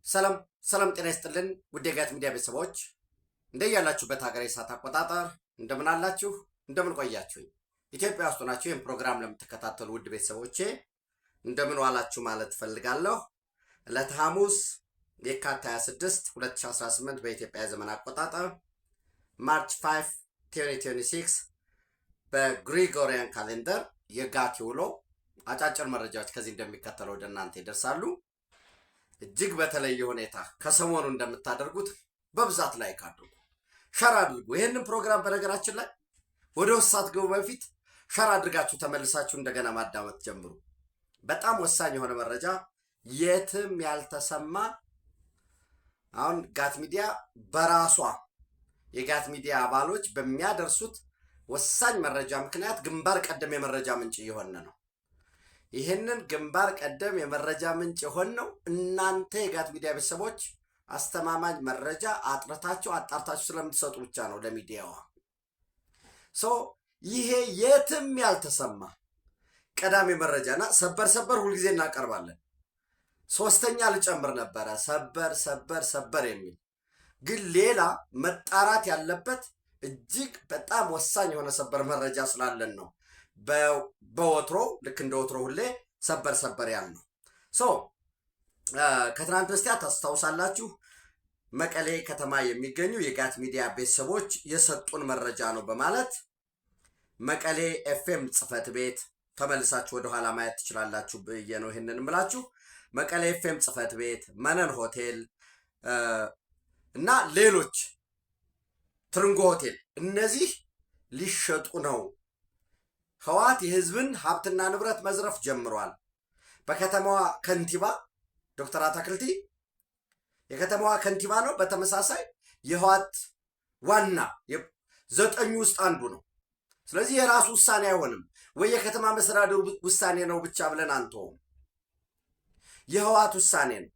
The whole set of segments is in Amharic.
ሰላም ሰላም ጤና ይስጥልን ውድ የጋት ሚዲያ ቤተሰቦች እንደያላችሁበት ሀገር የሰዓት አቆጣጠር እንደምን አላችሁ እንደምን ቆያችሁ ኢትዮጵያ ውስጥ ናችሁ ይህን ፕሮግራም ለምትከታተሉ ውድ ቤተሰቦቼ እንደምን ዋላችሁ ማለት ፈልጋለሁ። ዕለተ ሐሙስ የካቲት 26 2018 በኢትዮጵያ ዘመን አቆጣጠር ማርች 5 2026 በግሪጎሪያን ካሌንደር የጋት ውሎ አጫጭር መረጃዎች ከዚህ እንደሚከተለው ወደ እናንተ ይደርሳሉ። እጅግ በተለየ ሁኔታ ከሰሞኑ እንደምታደርጉት በብዛት ላይክ አድርጉ፣ ሸር አድርጉ። ይህንን ፕሮግራም በነገራችን ላይ ወደ ውስጥ ሳትገቡ በፊት ሸር አድርጋችሁ ተመልሳችሁ እንደገና ማዳመጥ ጀምሩ። በጣም ወሳኝ የሆነ መረጃ የትም ያልተሰማ አሁን ጋት ሚዲያ በራሷ የጋት ሚዲያ አባሎች በሚያደርሱት ወሳኝ መረጃ ምክንያት ግንባር ቀደም የመረጃ ምንጭ እየሆነ ነው። ይህንን ግንባር ቀደም የመረጃ ምንጭ የሆነው እናንተ የጋት ሚዲያ ቤተሰቦች አስተማማኝ መረጃ አጥርታችሁ አጣርታችሁ ስለምትሰጡ ብቻ ነው ለሚዲያዋ። ይሄ የትም ያልተሰማ ቀዳሚ መረጃና ሰበር ሁልጊዜ እናቀርባለን። ሶስተኛ ልጨምር ነበረ ሰበር የሚል ግን ሌላ መጣራት ያለበት እጅግ በጣም ወሳኝ የሆነ ሰበር መረጃ ስላለን ነው። በወትሮ ልክ እንደ ወትሮ ሁሌ ሰበር ያልነው። ከትናንት በስቲያ ታስታውሳላችሁ መቀሌ ከተማ የሚገኙ የጋት ሚዲያ ቤተሰቦች የሰጡን መረጃ ነው በማለት መቀሌ ኤፍኤም ጽህፈት ቤት ተመልሳችሁ ወደ ኋላ ማየት ትችላላችሁ ብዬ ነው ይሄንን እምላችሁ። መቀሌ ኤፍኤም ጽህፈት ቤት፣ መነን ሆቴል እና ሌሎች ትርንጎ ሆቴል እነዚህ ሊሸጡ ነው። ህወሓት የህዝብን ሀብትና ንብረት መዝረፍ ጀምሯል። በከተማዋ ከንቲባ ዶክተር አታክልቲ የከተማዋ ከንቲባ ነው። በተመሳሳይ የህወሓት ዋና 9 ውስጥ አንዱ ነው። ስለዚህ የራሱ ውሳኔ አይሆንም ወይ የከተማ መስተዳድሩ ውሳኔ ነው ብቻ ብለን አንተውም። የህወሓት ውሳኔ ነው።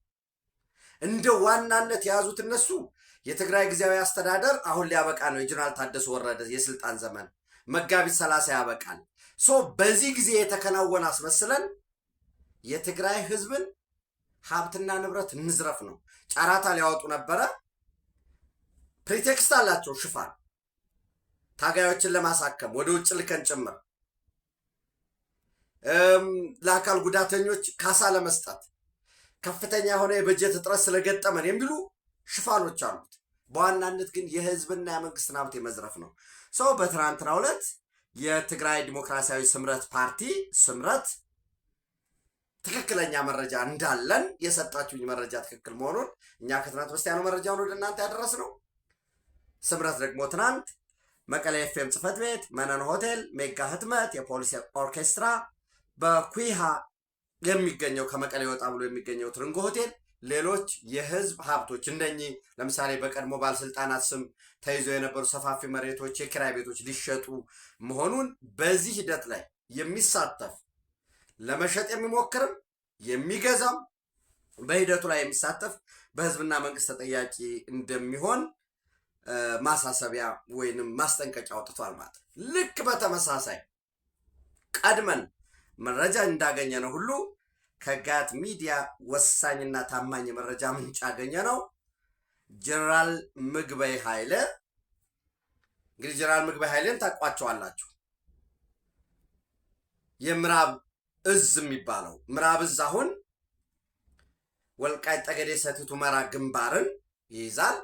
እንደ ዋናነት የያዙት እነሱ የትግራይ ጊዜያዊ አስተዳደር አሁን ሊያበቃ ነው። የጀነራል ታደሰ ወረደ የስልጣን ዘመን መጋቢት 30 ያበቃል። በዚህ ጊዜ የተከናወነ አስመስለን የትግራይ ህዝብን ሀብትና ንብረት እንዝረፍ ነው። ጨራታ ሊያወጡ ነበረ። ፕሪቴክስት አላቸው፣ ሽፋን ታጋዮችን ለማሳከም ወደ ውጭ ልከን ጭምር ለአካል ጉዳተኞች ካሳ ለመስጠት ከፍተኛ የሆነ የበጀት እጥረት ስለገጠመን የሚሉ ሽፋኖች አሉት። በዋናነት ግን የህዝብና የመንግስትን ሀብት የመዝረፍ ነው። በትናንትናው ዕለት የትግራይ ዲሞክራሲያዊ ስምረት ፓርቲ ስምረት ትክክለኛ መረጃ እንዳለን የሰጣችሁኝ መረጃ ትክክል መሆኑን እኛ ከትናንት በስቲያ ነው መረጃውን ወደ እናንተ ያደረስነው። ስምረት ደግሞ ትናንት መቀሌ ኤፍኤም ጽህፈት ቤት፣ መነን ሆቴል፣ ሜጋ ህትመት፣ የፖሊስ ኦርኬስትራ፣ በኩይሃ የሚገኘው ከመቀሌ ወጣ ብሎ የሚገኘው ትርንጎ ሆቴል፣ ሌሎች የህዝብ ሀብቶች እንደኚህ ለምሳሌ በቀድሞ ባለስልጣናት ስም ተይዘው የነበሩ ሰፋፊ መሬቶች፣ የኪራይ ቤቶች ሊሸጡ መሆኑን በዚህ ሂደት ላይ የሚሳተፍ ለመሸጥ የሚሞክርም የሚገዛም በሂደቱ ላይ የሚሳተፍ በህዝብና መንግስት ተጠያቂ እንደሚሆን ማሳሰቢያ ወይንም ማስጠንቀቂያ አውጥቷል ማለት። ልክ በተመሳሳይ ቀድመን መረጃ እንዳገኘ ነው ሁሉ ከጋት ሚዲያ ወሳኝና ታማኝ መረጃ ምንጭ ያገኘ ነው ጀነራል ምግበይ ኃይለ። እንግዲህ ጀነራል ምግበይ ኃይለን ታውቋቸዋላችሁ። የምዕራብ እዝ የሚባለው ምዕራብ እዝ አሁን ወልቃይት ጠገዴ ሰቲት ሁመራ ግንባርን ይይዛል።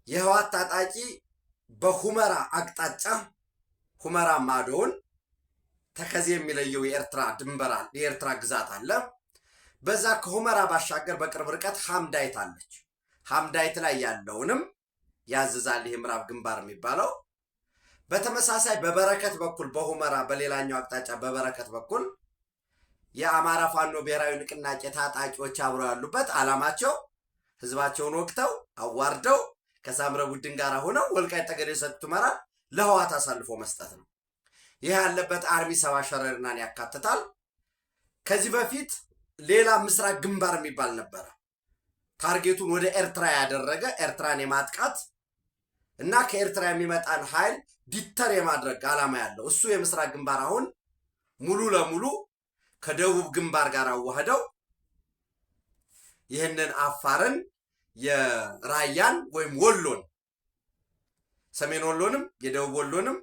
የህወሓት ታጣቂ በሁመራ አቅጣጫ ሁመራ ማዶውን ተከዜ የሚለየው የኤርትራ ድንበር የኤርትራ ግዛት አለ። በዛ ከሁመራ ባሻገር በቅርብ ርቀት ሐምዳይት አለች። ሐምዳይት ላይ ያለውንም ያዝዛል ይህ ምዕራብ ግንባር የሚባለው። በተመሳሳይ በበረከት በኩል በሁመራ በሌላኛው አቅጣጫ በበረከት በኩል የአማራ ፋኖ ብሔራዊ ንቅናቄ ታጣቂዎች አብረው ያሉበት ዓላማቸው ህዝባቸውን ወቅተው አዋርደው ከሳምረ ቡድን ጋር ሆነው ወልቃይት ጠገዴ ሰቲት ሁመራ ለህወሓት አሳልፎ መስጠት ነው። ይህ ያለበት አርሚ 70 ሸረሪናን ያካትታል። ከዚህ በፊት ሌላ ምስራቅ ግንባር የሚባል ነበረ። ታርጌቱን ወደ ኤርትራ ያደረገ ኤርትራን የማጥቃት እና ከኤርትራ የሚመጣን ኃይል ዲተር የማድረግ ዓላማ ያለው እሱ የምስራቅ ግንባር አሁን ሙሉ ለሙሉ ከደቡብ ግንባር ጋር አዋህደው ይህንን አፋርን የራያን ወይም ወሎን ሰሜን ወሎንም የደቡብ ወሎንም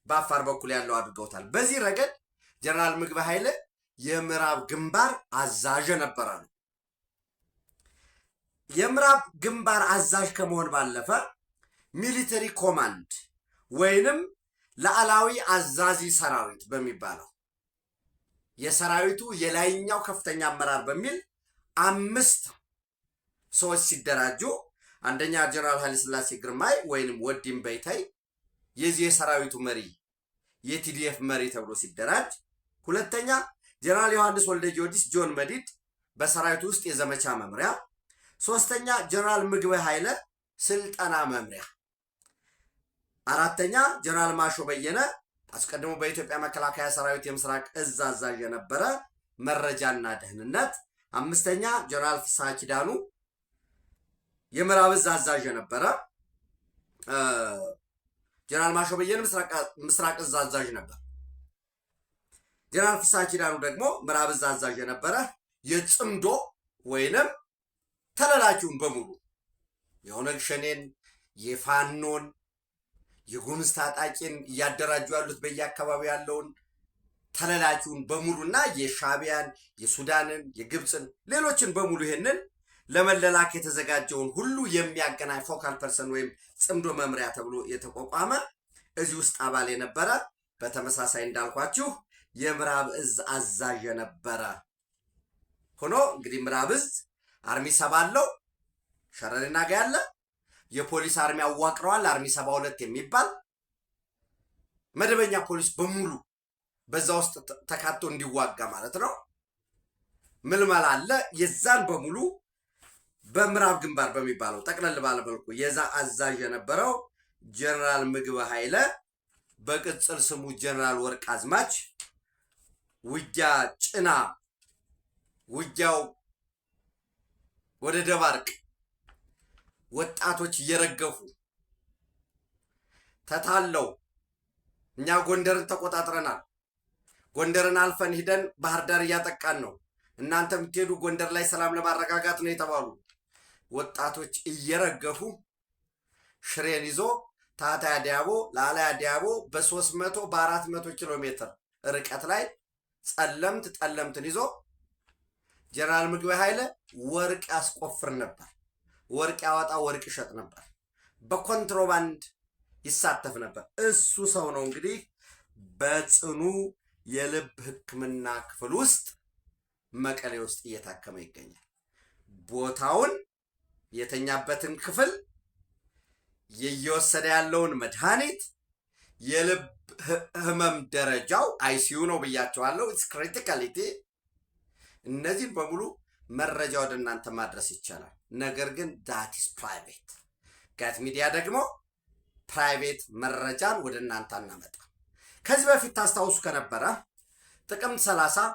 በአፋር በኩል ያለው አድርገውታል። በዚህ ረገድ ጀነራል ምግበይ ኃይለ የምዕራብ ግንባር አዛዥ ነበረ ነው። የምዕራብ ግንባር አዛዥ ከመሆን ባለፈ ሚሊተሪ ኮማንድ ወይንም ላዕላዊ አዛዚ ሰራዊት በሚባለው የሰራዊቱ የላይኛው ከፍተኛ አመራር በሚል 5 ሰዎች ሲደራጁ፣ አንደኛ ጀነራል ኃይለ ሥላሴ ግርማይ ወይንም ወዲም በይታይ የዚህ የሰራዊቱ መሪ የቲዲኤፍ መሪ ተብሎ ሲደራጅ፣ ሁለተኛ ጀነራል ዮሐንስ ወልደ ጊዮርጊስ ጆን መዲድ በሰራዊቱ ውስጥ የዘመቻ መምሪያ፣ ሶስተኛ ጀነራል ምግበይ ኃይለ ስልጠና መምሪያ፣ አራተኛ ጀነራል ማሾ በየነ አስቀድሞ በኢትዮጵያ መከላከያ ሰራዊት የምስራቅ እዝ አዛዥ የነበረ መረጃና ደህንነት፣ አምስተኛ ጀነራል ፍስሐ ኪዳኑ የምዕራብ እዝ አዛዥ የነበረ፣ ጀነራል ማሾ በየነ ምስራቅ እዝ አዛዥ ነበር። ጀነራል ፍስሐ ኪዳኑ ደግሞ ምዕራብ እዝ አዛዥ የነበረ የጽምዶ ወይንም ተለላኪውን በሙሉ የኦነግ ሸኔን የፋኖን የጉምዝ ታጣቂን እያደራጁ ያሉት በየአካባቢው ያለውን ተለላኪውን በሙሉና የሻቢያን የሱዳንን የግብፅን ሌሎችን በሙሉ ይሄንን ለመለላክ የተዘጋጀውን ሁሉ የሚያገናኝ ፎካል ፐርሰን ወይም ጽምዶ መምሪያ ተብሎ የተቋቋመ እዚህ ውስጥ አባል የነበረ በተመሳሳይ እንዳልኳችሁ የምዕራብ እዝ አዛዥ የነበረ ሆኖ እንግዲህ ምዕራብ እዝ አርሚ 70 አለው። ሸረሪና ጋ ያለ የፖሊስ አርሚ አዋቅረዋል። አርሚ 72 የሚባል መደበኛ ፖሊስ በሙሉ በዛ ውስጥ ተካቶ እንዲዋጋ ማለት ነው። ምልመላ አለ። የዛን በሙሉ በምዕራብ ግንባር በሚባለው ጠቅለል ባለ መልኩ የዛ አዛዥ የነበረው ጀነራል ምግበይ ኃይለ በቅጽል ስሙ ጀነራል ወርቅ አዝማች ውጊያ ጭና ውጊያው ወደ ደባርቅ ወጣቶች እየረገፉ ተታለው እኛ ጎንደርን ተቆጣጥረናል፣ ጎንደርን አልፈን ሂደን ባህር ዳር እያጠቃን ነው፣ እናንተ የምትሄዱ ጎንደር ላይ ሰላም ለማረጋጋት ነው የተባሉ ወጣቶች እየረገፉ ሽሬን ይዞ ታህታይ ዲያቦ ላላይ ዲያቦ በ300 በ400 ኪሎ ሜትር ርቀት ላይ ጸለምት ጠለምትን ይዞ ጀነራል ምግበይ ኃይለ ወርቅ ያስቆፍር ነበር። ወርቅ ያወጣ ወርቅ ይሸጥ ነበር። በኮንትሮባንድ ይሳተፍ ነበር። እሱ ሰው ነው እንግዲህ በጽኑ የልብ ሕክምና ክፍል ውስጥ መቀሌ ውስጥ እየታከመ ይገኛል። ቦታውን የተኛበትን ክፍል እየወሰደ ያለውን መድኃኒት የልብ ህመም ደረጃው አይሲዩ ነው ብያቸዋለሁ። ኢትስ ክሪቲካሊቲ እነዚህን በሙሉ መረጃ ወደ እናንተ ማድረስ ይቻላል። ነገር ግን ዳት ኢዝ ፕራይቬት። ጋት ሚዲያ ደግሞ ፕራይቬት መረጃን ወደ እናንተ አናመጣ። ከዚህ በፊት ታስታውሱ ከነበረ ጥቅምት 30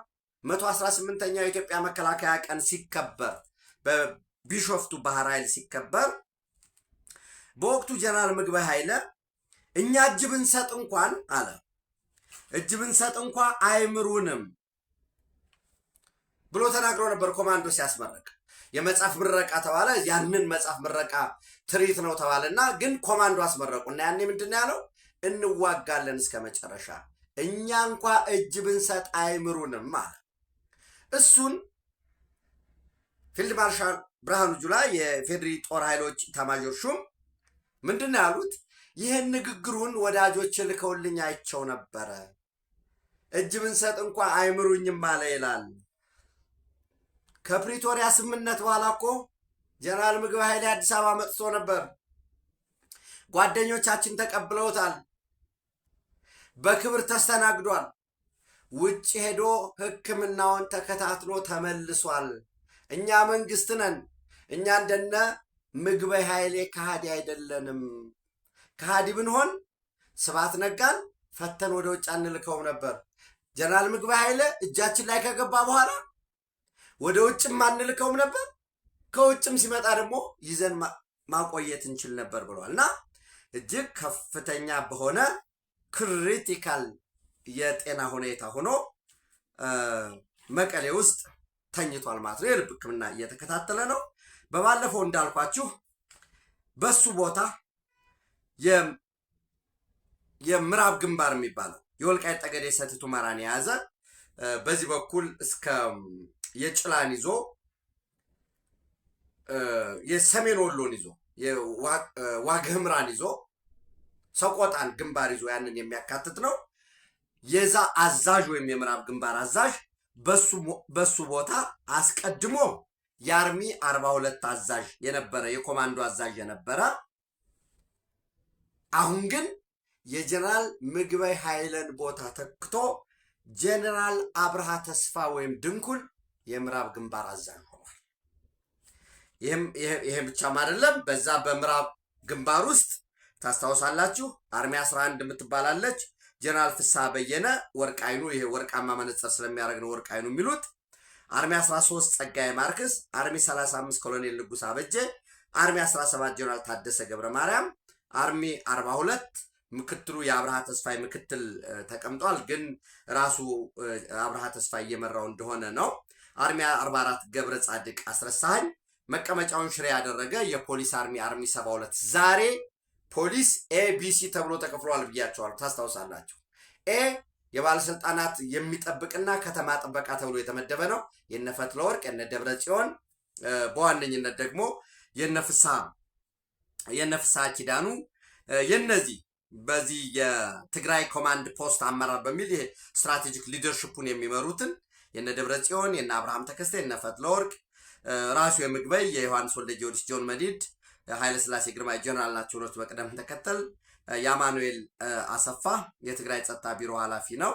118ኛው የኢትዮጵያ መከላከያ ቀን ሲከበር በቢሾፍቱ ባህር ኃይል ሲከበር በወቅቱ ጀነራል ምግበይ ኃይለ እኛ እጅ ብንሰጥ እንኳን አለ እጅ ብንሰጥ እንኳን አይምሩንም ብሎ ተናግሮ ነበር። ኮማንዶ ሲያስመረቅ የመጽሐፍ ምረቃ ተባለ። ያንን መጽሐፍ ምረቃ ትርኢት ነው ተባለና ግን ኮማንዶ አስመረቁና ያኔ ምንድን ያለው እንዋጋለን እስከ መጨረሻ እኛ እንኳን እጅ ብንሰጥ አይምሩንም አለ። እሱን ፊልድ ማርሻል ብርሃኑ ጁላ የፌድሪ ጦር ኃይሎች ኤታማዦር ሹም ምንድን ያሉት ይህን ንግግሩን ወዳጆች ልከውልኝ አይቸው ነበረ። እጅ ብንሰጥ እንኳን አይምሩኝም አለ ይላል። ከፕሪቶሪያ ስምምነት በኋላ እኮ ጀነራል ምግበይ ኃይለ አዲስ አበባ መጥቶ ነበር። ጓደኞቻችን ተቀብለውታል። በክብር ተስተናግዷል። ውጭ ሄዶ ሕክምናውን ተከታትሎ ተመልሷል። እኛ መንግስት ነን። እኛ እንደነ ምግበይ ኃይሌ ከሃዲ አይደለንም። ከሃዲ ብንሆን ስብሐት ነጋን ፈተን ወደ ውጭ አንልከውም ነበር። ጀነራል ምግበይ ኃይለ እጃችን ላይ ከገባ በኋላ ወደ ውጭም አንልከውም ነበር። ከውጭም ሲመጣ ደግሞ ይዘን ማቆየት እንችል ነበር ብሏል። እና እጅግ ከፍተኛ በሆነ ክሪቲካል የጤና ሁኔታ ሆኖ መቀሌ ውስጥ ተኝቷል ማለት ነው። የልብ ሕክምና እየተከታተለ ነው። በባለፈው እንዳልኳችሁ በሱ ቦታ የምዕራብ ግንባር የሚባለው የወልቃይት ጠገዴ ሰቲት ሁመራን የያዘ በዚህ በኩል እስከ የጭላን ይዞ የሰሜን ወሎን ይዞ የዋግ ኽምራን ይዞ ሰቆጣን ግንባር ይዞ ያንን የሚያካትት ነው። የዛ አዛዥ ወይም የምዕራብ ግንባር አዛዥ በሱ ቦታ አስቀድሞ የአርሚ 42 አዛዥ የነበረ የኮማንዶ አዛዥ የነበረ አሁን ግን የጀነራል ምግበይ ኃይለን ቦታ ተክቶ ጀነራል አብርሃ ተስፋ ወይም ድንኩል የምዕራብ ግንባር አዛዥ ሆኗል። ይሄም ብቻም አይደለም። በዛ በምዕራብ ግንባር ውስጥ ታስታውሳላችሁ አርሚ 11 የምትባላለች ጀነራል ፍስሐ በየነ ወርቃይኑ፣ ይሄ ወርቃማ መነጽር ስለሚያደርግ ነው ወርቃይኑ የሚሉት። አርሚ 13 ጸጋዬ ማርክስ፣ አርሚ 35 ኮሎኔል ንጉስ አበጀ፣ አርሚ 17 ጀነራል ታደሰ ገብረ ማርያም፣ አርሚ 42 ምክትሉ የአብርሃ ተስፋይ ምክትል ተቀምጧል፣ ግን ራሱ አብርሃ ተስፋይ እየመራው እንደሆነ ነው። አርሚ 44 ገብረ ጻድቅ አስረሳኝ መቀመጫውን ሽሬ ያደረገ የፖሊስ አርሚ 72 ዛሬ ፖሊስ ኤቢሲ ተብሎ ተከፍሏል ብያቸዋል። ታስታውሳላችሁ። ኤ የባለስልጣናት የሚጠብቅና ከተማ ጥበቃ ተብሎ የተመደበ ነው። የነ ፈትለወርቅ የነ ደብረ ጽዮን በዋነኝነት ደግሞ የነ ፍስሐ ኪዳኑ የነዚህ በዚህ የትግራይ ኮማንድ ፖስት አመራር በሚል ይሄ ስትራቴጂክ ሊደርሺፑን የሚመሩትን የነ ደብረ ጽዮን የነ አብርሃም ተከስተ የነ ፈትለወርቅ ራሱ የምግበይ የዮሐንስ ወልደ ጊዮርጊስ ጆን መዲድ ኃይለ ሥላሴ ግርማ ጀነራል ናቸው። ሁለቱ በቅደም ተከተል የአማኑኤል አሰፋ የትግራይ ጸጥታ ቢሮ ኃላፊ ነው።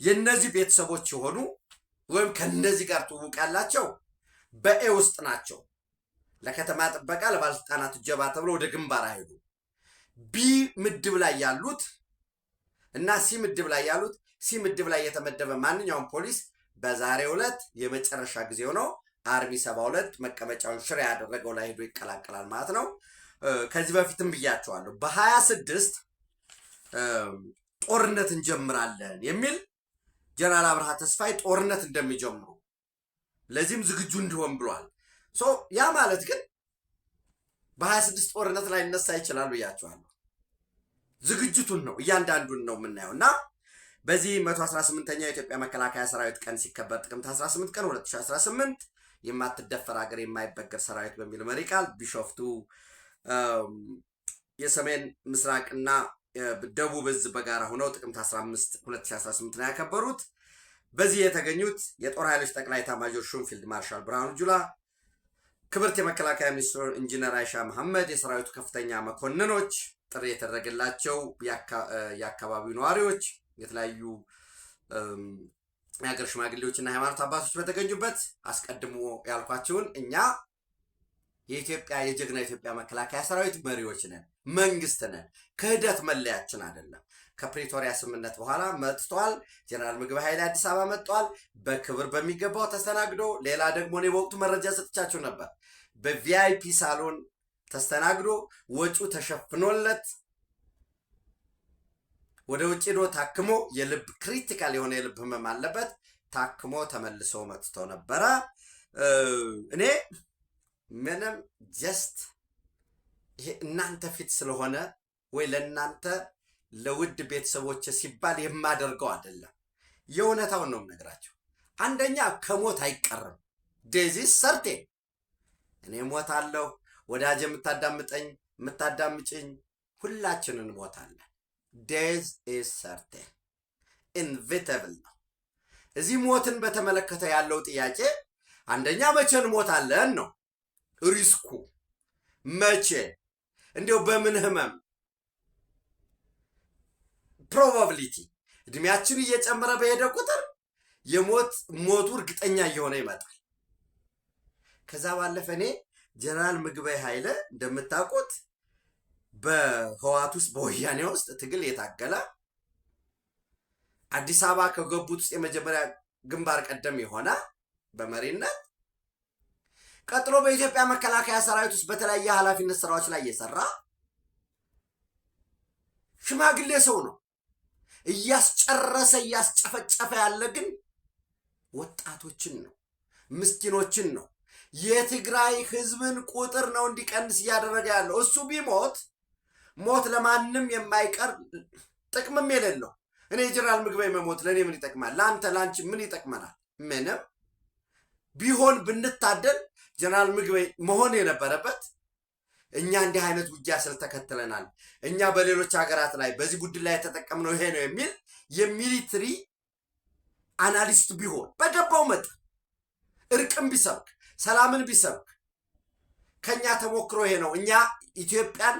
የነዚህ ቤተሰቦች የሆኑ ወይም ከነዚህ ጋር ትውውቅ ያላቸው በኤ ውስጥ ናቸው። ለከተማ ጥበቃ ለባለስልጣናት ጀባ ተብሎ ወደ ግንባር አይሄዱ። ቢ ምድብ ላይ ያሉት እና ሲ ምድብ ላይ ያሉት ሲ ምድብ ላይ የተመደበ ማንኛውም ፖሊስ በዛሬው ዕለት የመጨረሻ ጊዜው ነው አርሚ 72 መቀመጫውን ሽሬ ያደረገው ላይ ሄዶ ይቀላቀላል ማለት ነው። ከዚህ በፊትም ብያቸዋለሁ በ26 ጦርነት እንጀምራለን የሚል ጀነራል አብርሃ ተስፋይ ጦርነት እንደሚጀምሩ ለዚህም ዝግጁ እንዲሆን ብሏል። ያ ማለት ግን በ26 ጦርነት ላይ እነሳ ይችላል ብያቸዋለሁ። ዝግጅቱን ነው እያንዳንዱን ነው የምናየው እና በዚህ 118ኛው የኢትዮጵያ መከላከያ ሰራዊት ቀን ሲከበር ጥቅምት 18 ቀን 2018 የማትደፈር ሀገር የማይበገር ሰራዊት በሚል መሪ ቃል ቢሾፍቱ የሰሜን ምስራቅና ደቡብ እዝ በጋራ ሆነው ጥቅምት 15 2018 ነው ያከበሩት። በዚህ የተገኙት የጦር ኃይሎች ጠቅላይ ኤታማዦር ሹም ፊልድ ማርሻል ብርሃኑ ጁላ፣ ክብርት የመከላከያ ሚኒስትር ኢንጂነር አይሻ መሐመድ፣ የሰራዊቱ ከፍተኛ መኮንኖች፣ ጥሪ የተደረገላቸው የአካባቢው ነዋሪዎች፣ የተለያዩ የሀገር ሽማግሌዎችና ሃይማኖት አባቶች በተገኙበት አስቀድሞ ያልኳቸውን እኛ የኢትዮጵያ የጀግና ኢትዮጵያ መከላከያ ሰራዊት መሪዎች ነን፣ መንግስት ነን። ክህደት መለያችን አይደለም። ከፕሪቶሪያ ስምምነት በኋላ መጥቷል። ጀነራል ምግበይ ኃይሌ አዲስ አበባ መጥቷል። በክብር በሚገባው ተስተናግዶ፣ ሌላ ደግሞ እኔ በወቅቱ መረጃ ሰጥቻችሁ ነበር። በቪአይፒ ሳሎን ተስተናግዶ ወጪው ተሸፍኖለት ወደ ውጭ ሄዶ ታክሞ የልብ ክሪቲካል የሆነ የልብ ህመም አለበት ታክሞ ተመልሶ መጥቶ ነበረ። እኔ ምንም ጀስት ይሄ እናንተ ፊት ስለሆነ ወይ ለእናንተ ለውድ ቤተሰቦች ሲባል የማደርገው አይደለም። የእውነታውን ነው የምነግራቸው። አንደኛ ከሞት አይቀርም። ዴዚስ ሰርቴ እኔ ሞታለሁ። ወዳጅ የምታዳምጠኝ የምታዳምጭኝ ሁላችንን እንሞታለን። ዴዝ ኢዝ ሰርቴን ኢንቪተብል ነው። እዚህ ሞትን በተመለከተ ያለው ጥያቄ አንደኛ መቼ እንሞታለን ነው ሪስኩ። መቼ እንዲያው በምን ህመም ፕሮባቢሊቲ እድሜያችን እየጨመረ በሄደ ቁጥር ሞቱ እርግጠኛ እየሆነ ይመጣል። ከዛ ባለፈ እኔ ጀነራል ምግበይ ኃይለ እንደምታውቁት በህዋት ውስጥ በወያኔ ውስጥ ትግል የታገለ አዲስ አበባ ከገቡት ውስጥ የመጀመሪያ ግንባር ቀደም የሆነ በመሪነት ቀጥሎ በኢትዮጵያ መከላከያ ሰራዊት ውስጥ በተለያየ ኃላፊነት ስራዎች ላይ የሰራ ሽማግሌ ሰው ነው። እያስጨረሰ እያስጨፈጨፈ ያለ ግን ወጣቶችን ነው። ምስኪኖችን ነው። የትግራይ ህዝብን ቁጥር ነው እንዲቀንስ እያደረገ ያለው። እሱ ቢሞት ሞት ለማንም የማይቀር ጥቅምም የሌለው። እኔ ጀነራል ምግበይ መሞት ለእኔ ምን ይጠቅማል? ለአንተ ለአንቺ ምን ይጠቅመናል? ምንም። ቢሆን ብንታደል ጀነራል ምግበይ መሆን የነበረበት እኛ እንዲህ አይነት ውጊያ ስለተከተለናል፣ እኛ በሌሎች ሀገራት ላይ በዚህ ጉዳይ ላይ የተጠቀምነው ይሄ ነው የሚል የሚሊትሪ አናሊስት ቢሆን በገባው መጠን እርቅም ቢሰብክ ሰላምን ቢሰብክ ከኛ ተሞክሮ ይሄ ነው። እኛ ኢትዮጵያን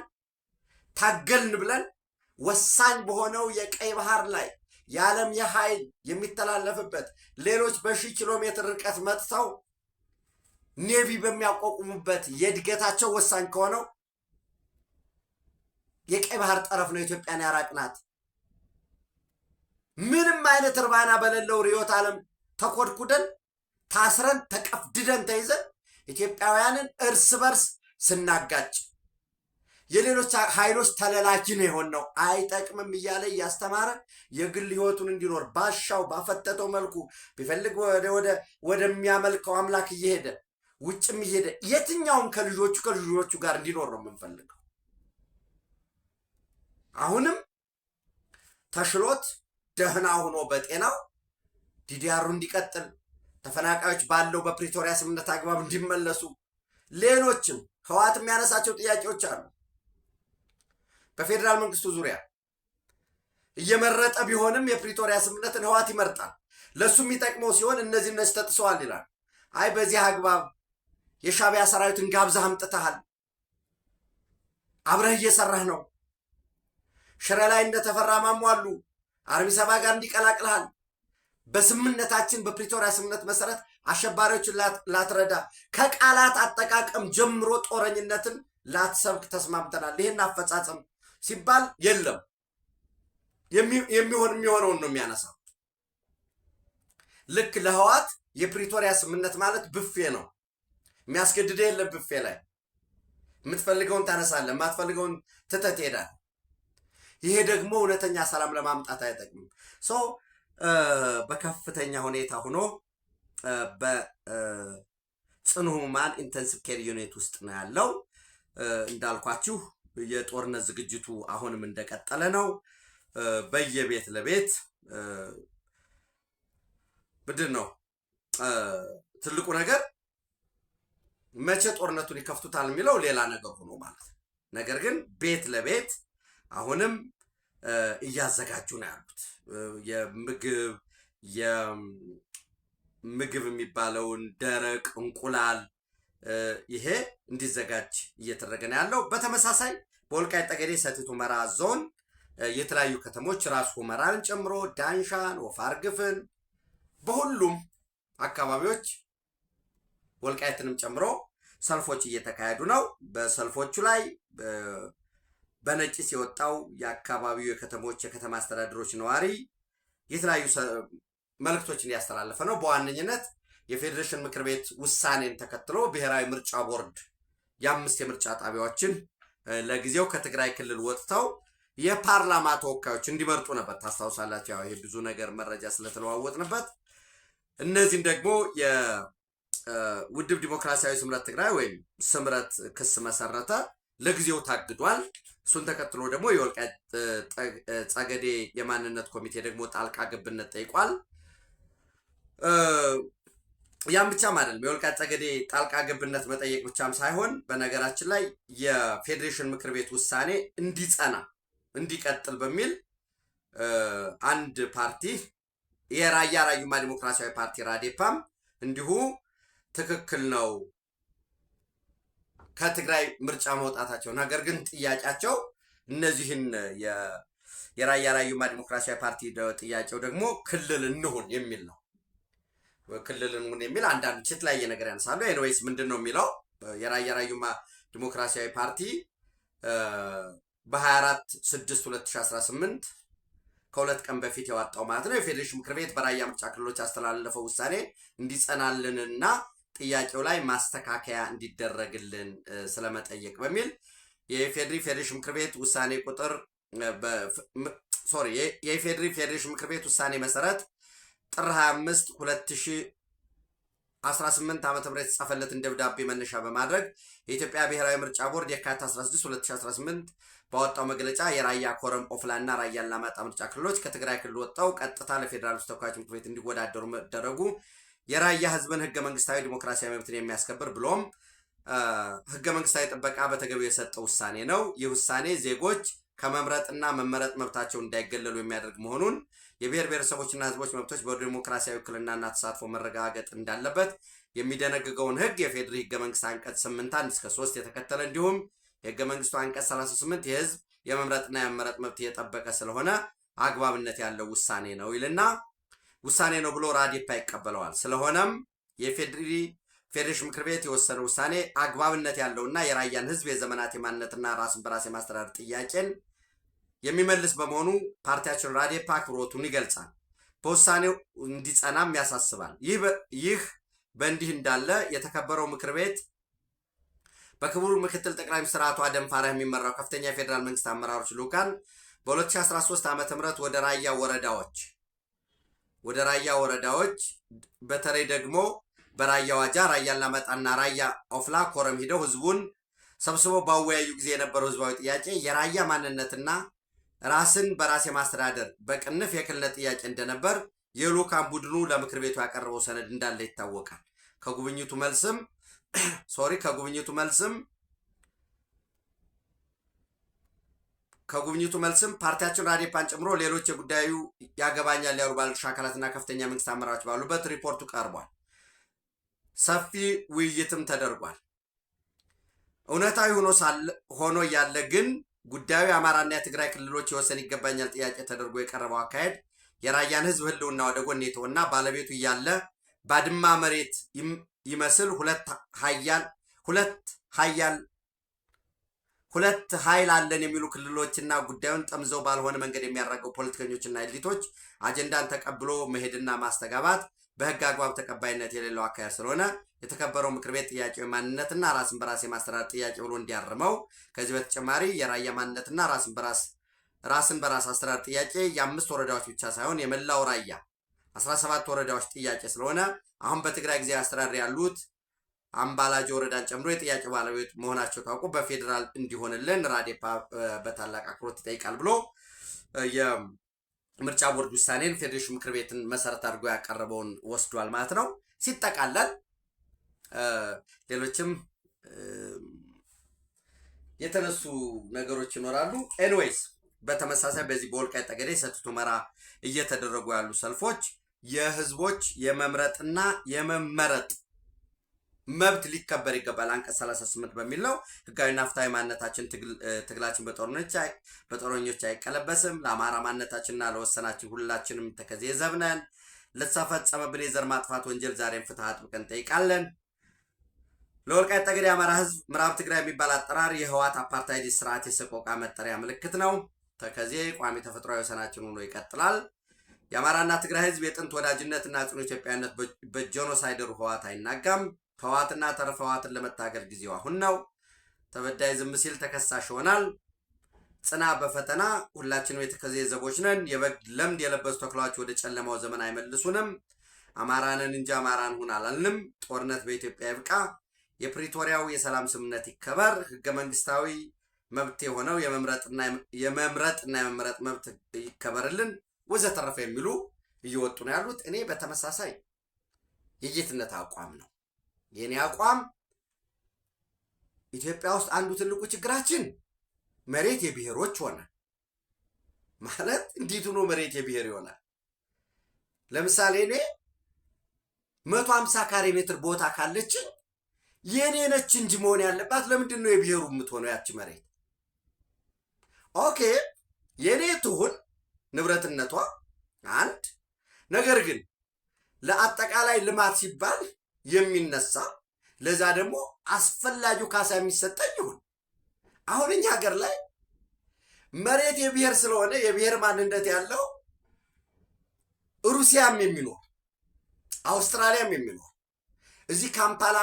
ታገልን ብለን ወሳኝ በሆነው የቀይ ባህር ላይ የዓለም የኃይል የሚተላለፍበት ሌሎች በሺህ ኪሎ ሜትር ርቀት መጥተው ኔቪ በሚያቋቁሙበት የእድገታቸው ወሳኝ ከሆነው የቀይ ባህር ጠረፍ ነው ኢትዮጵያን ያራቅናት። ምንም አይነት እርባና በሌለው ርዕዮተ ዓለም ተኮድኩደን ታስረን ተቀፍድደን ተይዘን ኢትዮጵያውያንን እርስ በርስ ስናጋጭ የሌሎች ኃይሎች ተለላኪ ነው የሆነው። አይጠቅምም እያለ እያስተማረ የግል ህይወቱን እንዲኖር ባሻው ባፈተተው መልኩ ቢፈልግ ወደሚያመልከው አምላክ እየሄደ ውጭም እየሄደ የትኛውም ከልጆቹ ጋር እንዲኖር ነው የምንፈልገው። አሁንም ተሽሎት ደህና ሆኖ በጤናው ዲዲአሩ እንዲቀጥል ተፈናቃዮች ባለው በፕሪቶሪያ ስምምነት አግባብ እንዲመለሱ ሌሎችም ህወሓት የሚያነሳቸው ጥያቄዎች አሉ። በፌዴራል መንግስቱ ዙሪያ እየመረጠ ቢሆንም የፕሪቶሪያ ስምምነትን ህወሓት ይመርጣል። ለሱ የሚጠቅመው ሲሆን እነዚህ ተጥሰዋል ይላል። አይ በዚህ አግባብ የሻዕቢያ ሰራዊትን ጋብዛህ አምጥተሃል፣ አብረህ እየሰራህ ነው፣ ሽረ ላይ እንደተፈራ ማሞ አሉ አርቢ ሰባ ጋር እንዲቀላቅልሃል፣ በስምምነታችን በፕሪቶሪያ ስምምነት መሰረት አሸባሪዎችን ላትረዳ ከቃላት አጠቃቀም ጀምሮ ጦረኝነትን ላትሰብክ ተስማምተናል። ይህን አፈጻጸም ሲባል የለም የሚሆነውን ነው የሚያነሳው። ልክ ለህወሓት የፕሪቶሪያ ስምምነት ማለት ብፌ ነው። የሚያስገድደ የለም። ብፌ ላይ የምትፈልገውን ታነሳለህ፣ የማትፈልገውን ትተህ ትሄዳለህ። ይሄ ደግሞ እውነተኛ ሰላም ለማምጣት አይጠቅምም። በከፍተኛ ሁኔታ ሆኖ በጽኑ ህሙማን ኢንተንሲቭ ኬር ዩኒት ውስጥ ነው ያለው። እንዳልኳችሁ የጦርነት ዝግጅቱ አሁንም እንደቀጠለ ነው። በየቤት ለቤት ምንድን ነው ትልቁ ነገር መቼ ጦርነቱን ይከፍቱታል የሚለው ሌላ ነገር ሆኖ ማለት ነው። ነገር ግን ቤት ለቤት አሁንም እያዘጋጁ ነው ያሉት። የምግብ የሚባለውን ደረቅ እንቁላል ይሄ እንዲዘጋጅ እየተደረገ ነው ያለው። በተመሳሳይ በወልቃይት ጠገዴ ሰቲት ሁመራ ዞን የተለያዩ ከተሞች ራሱ ሁመራን ጨምሮ ዳንሻን፣ ወፋርግፍን በሁሉም አካባቢዎች ወልቃይትንም ጨምሮ ሰልፎች እየተካሄዱ ነው። በሰልፎቹ ላይ በነቂስ የወጣው የአካባቢው የከተሞች የከተማ አስተዳደሮች ነዋሪ የተለያዩ መልእክቶችን እያስተላለፈ ነው። በዋነኝነት የፌዴሬሽን ምክር ቤት ውሳኔን ተከትሎ ብሔራዊ ምርጫ ቦርድ የ5 የምርጫ ጣቢያዎችን ለጊዜው ከትግራይ ክልል ወጥተው የፓርላማ ተወካዮች እንዲመርጡ ነበር። ታስታውሳላችሁ። ያው ይሄ ብዙ ነገር መረጃ ስለተለዋወጥንበት እነዚህም ደግሞ የውድብ ዲሞክራሲያዊ ስምረት ትግራይ ወይም ስምረት ክስ መሰረተ፣ ለጊዜው ታግዷል። እሱን ተከትሎ ደግሞ የወልቃይት ጠገዴ የማንነት ኮሚቴ ደግሞ ጣልቃ ገብነት ጠይቋል። ያም ብቻም አይደለም። የወልቃይት ጠገዴ ጣልቃ ገብነት መጠየቅ ብቻም ሳይሆን በነገራችን ላይ የፌዴሬሽን ምክር ቤት ውሳኔ እንዲጸና እንዲቀጥል በሚል አንድ ፓርቲ የራያ ራዩማ ዲሞክራሲያዊ ፓርቲ ራዴፓም እንዲሁ ትክክል ነው ከትግራይ ምርጫ መውጣታቸው፣ ነገር ግን ጥያቄያቸው እነዚህን የራያ ራዩማ ዲሞክራሲያዊ ፓርቲ ጥያቄው ደግሞ ክልል እንሁን የሚል ነው። ክልል እንሁን የሚል አንዳንድ የተለያየ ነገር ያነሳሉ። ኤኒዌይስ ምንድን ነው የሚለው የራያ ራዩማ ዲሞክራሲያዊ ፓርቲ በ24/6/2018 ከሁለት ቀን በፊት ያወጣው ማለት ነው የፌዴሬሽን ምክር ቤት በራያ ምርጫ ክልሎች ያስተላለፈው ውሳኔ እንዲጸናልንና ጥያቄው ላይ ማስተካከያ እንዲደረግልን ስለመጠየቅ በሚል የኢፌዴሪ ፌዴሬሽን ምክር ቤት ውሳኔ ቁጥር የኢፌዴሪ ፌዴሬሽን ምክር ቤት ውሳኔ መሰረት ጥር 25 18 ዓመተ ምህረት የተጻፈለትን ደብዳቤ መነሻ በማድረግ የኢትዮጵያ ብሔራዊ ምርጫ ቦርድ የካቲት 16 2018 ባወጣው መግለጫ የራያ ኮረም፣ ኦፍላና ራያ አላማጣ ምርጫ ክልሎች ከትግራይ ክልል ወጥተው ቀጥታ ለፌዴራል ተወካዮች ምክር ቤት እንዲወዳደሩ መደረጉ የራያ ህዝብን ህገ መንግስታዊ ዲሞክራሲያዊ መብትን የሚያስከብር ብሎም ህገ መንግስታዊ ጥበቃ በተገቢው የሰጠው ውሳኔ ነው። ይህ ውሳኔ ዜጎች ከመምረጥና መመረጥ መብታቸው እንዳይገለሉ የሚያደርግ መሆኑን የብሔር ብሔረሰቦችና ህዝቦች መብቶች በዲሞክራሲያዊ ውክልናና ተሳትፎ መረጋገጥ እንዳለበት የሚደነግገውን ህግ የፌዴሪ ህገ መንግስት አንቀጽ 8(1)(3) የተከተለ እንዲሁም የህገ መንግስቱ አንቀጽ 38 የህዝብ የመምረጥና የመመረጥ መብት የጠበቀ ስለሆነ አግባብነት ያለው ውሳኔ ነው ይልና ውሳኔ ነው ብሎ ራዴፓ ይቀበለዋል። ስለሆነም የፌዴሬሽን ምክር ቤት የወሰነው ውሳኔ አግባብነት ያለውና የራያን ህዝብ የዘመናት የማንነትና ራስን በራስ የማስተዳደር ጥያቄን የሚመልስ በመሆኑ ፓርቲያችን ራዴፓ አክብሮቱን ይገልጻል። በውሳኔው እንዲጸናም ያሳስባል። ይህ በእንዲህ እንዳለ የተከበረው ምክር ቤት በክቡር ምክትል ጠቅላይ ሚኒስትር አቶ አደም ፋራህ የሚመራው ከፍተኛ የፌዴራል መንግስት አመራሮች ልዑካን በ2013 ዓ.ም ወደ ራያ ወረዳዎች በተለይ ደግሞ በራያ ዋጃ፣ ራያ አላማጣና ራያ ኦፍላ ኮረም ሂደው ህዝቡን ሰብስበው ባወያዩ ጊዜ የነበረው ህዝባዊ ጥያቄ የራያ ማንነትና ራስን በራስ የማስተዳደር በቅንፍ የክልልነት ጥያቄ እንደነበር የልዑካን ቡድኑ ለምክር ቤቱ ያቀረበው ሰነድ እንዳለ ይታወቃል። ከጉብኝቱ መልስም ፓርቲያችን ራዴፓን ጨምሮ ሌሎች የጉዳዩ ያገባኛል ያሉ ባለድርሻ አካላትና ከፍተኛ መንግስት አመራሮች ባሉበት ሪፖርቱ ቀርቧል። ሰፊ ውይይትም ተደርጓል። እውነታዊ ሆኖ ያለ ግን ጉዳዩ የአማራና የትግራይ ክልሎች የወሰን ይገባኛል ጥያቄ ተደርጎ የቀረበው አካሄድ የራያን ህዝብ ህልውና ወደ ጎን የተወና ባለቤቱ እያለ ባድማ መሬት ይመስል ሁለት ኃይል አለን የሚሉ ክልሎችና ጉዳዩን ጠምዘው ባልሆነ መንገድ የሚያራገቡ ፖለቲከኞችና ኤሊቶች አጀንዳን ተቀብሎ መሄድና ማስተጋባት በህግ አግባብ ተቀባይነት የሌለው አካሄድ ስለሆነ የተከበረው ምክር ቤት ጥያቄው ማንነትና ራስን በራስ የማስተዳደር ጥያቄ ብሎ እንዲያርመው፣ ከዚህ በተጨማሪ የራያ ማንነትና ራስን በራስ አስተዳደር ጥያቄ የ5 ወረዳዎች ብቻ ሳይሆን የመላው ራያ 17 ወረዳዎች ጥያቄ ስለሆነ አሁን በትግራይ ጊዜያዊ አስተዳደር ያሉት አምባላጅ ወረዳን ጨምሮ የጥያቄ ባለቤት መሆናቸው ታውቆ በፌዴራል እንዲሆንልን ራዴፓ በታላቅ አክብሮት ይጠይቃል ብሎ የምርጫ ቦርድ ውሳኔን ፌዴሬሽን ምክር ቤትን መሰረት አድርጎ ያቀረበውን ወስዷል ማለት ነው። ሲጠቃለል ሌሎችም የተነሱ ነገሮች ይኖራሉ። ኤኒዌይስ በተመሳሳይ በዚህ በወልቃይት ጠገዴ፣ ሰቲት ሁመራ እየተደረጉ ያሉ ሰልፎች የህዝቦች የመምረጥና የመመረጥ መብት ሊከበር ይገባል አንቀጽ 38 በሚል ነው። ህጋዊና ፍትሃዊ ማንነታችን ትግላችን በጦረኞች አይቀለበስም። ለአማራ ማንነታችንና ለወሰናችን ሁላችንም ተከዜ ዘብነን። ለተፈጸመብን የዘር ማጥፋት ወንጀል ዛሬም ፍትህ አጥብቀን እንጠይቃለን። ለወልቃይት ጠገዴ የአማራ ህዝብ ምዕራብ ትግራይ የሚባል አጠራር የህወሓት አፓርታይድ ስርዓት የሰቆቃ መጠሪያ ምልክት ነው። ተከዜ ቋሚ ተፈጥሯዊ ወሰናችን ሆኖ ይቀጥላል። የአማራና ትግራይ ህዝብ የጥንት ወዳጅነትና ጽኑ ኢትዮጵያዊነት በጄኖሳይደሩ ህወሓት አይናጋም። ህወሓትና ተረፈ ህወሓትን ለመታገል ጊዜው አሁን ነው። ተበዳይ ዝም ሲል ተከሳሽ ይሆናል። ጽና በፈተና። ሁላችንም የተከዜ ዘቦች ነን። የበግ ለምድ የለበሱ ተኩላዎች ወደ ጨለማው ዘመን አይመልሱንም። አማራንን እንጂ አማራን ሁን አላልንም። ጦርነት በኢትዮጵያ ይብቃ። የፕሪቶሪያው የሰላም ስምምነት ይከበር። ህገ መንግስታዊ መብት የሆነው የመምረጥና የመመረጥ መብት ይከበርልን ወዘተረፈ የሚሉ እየወጡ ነው ያሉት። እኔ በተመሳሳይ የየትነት አቋም ነው። የኔ አቋም ኢትዮጵያ ውስጥ አንዱ ትልቁ ችግራችን መሬት የብሔሮች ሆነ ማለት እንዴት ሆኖ መሬት የብሔር ይሆናል? ለምሳሌ እኔ 150 ካሬ ሜትር ቦታ ካለችኝ የኔ ነች እንጂ መሆን ያለባት ለምንድን ነው የብሔሩ የምትሆነው ያቺ መሬት? ኦኬ የኔ ትሁን ንብረትነቷ አንድ ነገር ግን ለአጠቃላይ ልማት ሲባል የሚነሳ ለዛ ደግሞ አስፈላጊው ካሳ የሚሰጠኝ ይሁን። አሁን እኛ ሀገር ላይ መሬት የብሔር ስለሆነ የብሔር ማንነት ያለው ሩሲያም የሚኖር አውስትራሊያም የሚኖር እዚህ ካምፓላ፣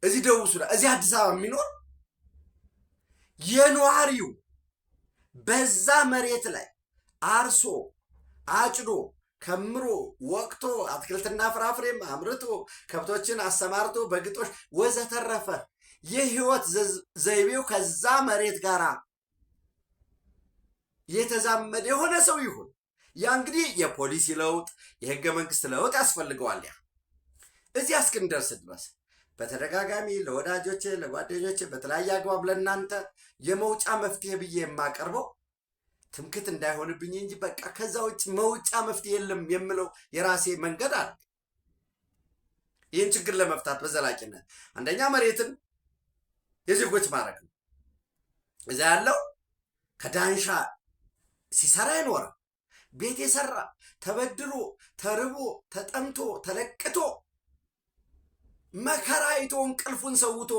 እዚህ ደቡብ ሱዳን፣ እዚህ አዲስ አበባ የሚኖር የነዋሪው በዛ መሬት ላይ አርሶ አጭዶ ከምሮ ወቅቶ አትክልትና ፍራፍሬም አምርቶ ከብቶችን አሰማርቶ በግጦሽ ወዘተረፈ የህይወት ዘይቤው ከዛ መሬት ጋር የተዛመደ የሆነ ሰው ይሁን። ያ እንግዲህ የፖሊሲ ለውጥ የህገ መንግስት ለውጥ ያስፈልገዋል። ያ እዚህ እስክንደርስ ድረስ በተደጋጋሚ ለወዳጆቼ ለጓደኞቼ በተለያየ አግባብ ለእናንተ የመውጫ መፍትሄ ብዬ የማቀርበው ትምክት እንዳይሆንብኝ እንጂ በቃ ከዛ ውጭ መውጫ መፍትሄ የለም የምለው የራሴ መንገድ አለ። ይህን ችግር ለመፍታት በዘላቂነት አንደኛ መሬትን የዜጎች ማድረግ ነው። እዛ ያለው ከዳንሻ ሲሰራ ይኖረ ቤት የሰራ ተበድሮ ተርቦ ተጠምቶ ተለቅቶ መከራ አይቶ እንቅልፉን ሰውቶ